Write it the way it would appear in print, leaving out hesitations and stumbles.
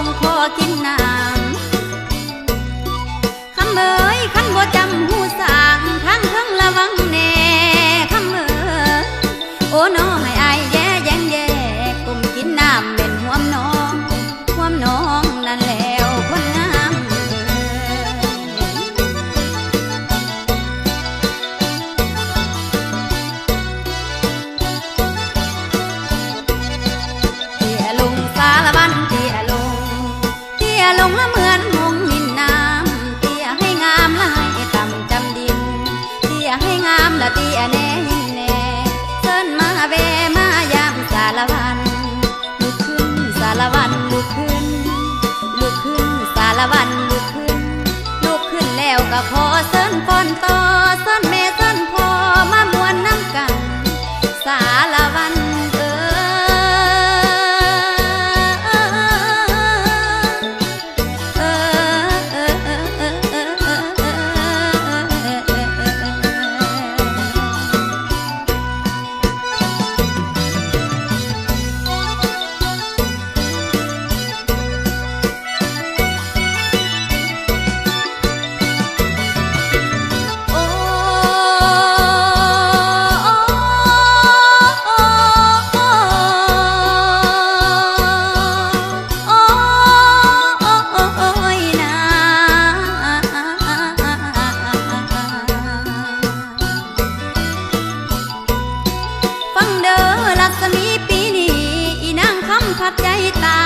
งขอกินน้ำคำเอ๋ยขันบ่จำหูสางทางเทิงระวังแน่คำเอ๋ยโอ้น้อให้อายแย่แย่งแย่ก้มกินน้ำเป็นห่วมน้องนั่นแล้วคนงามเตี้ยลงสารวันเตี้ยลงละเหมือนหงมินน้ำเตี้ยให้งามละให้ต่ำจำดินเตี้ยให้งามละเตี้ยแน่หินแน่เชิญมาแวมายามสารวันลุกขึ้นสารวันลุกขึ้นสารวันลุกขึ้นแล้วก็ขอเชิญฟ้อนต่อเชิญแม่เชิญพ่อมามวนน้ำกันสารวันพัดใจตา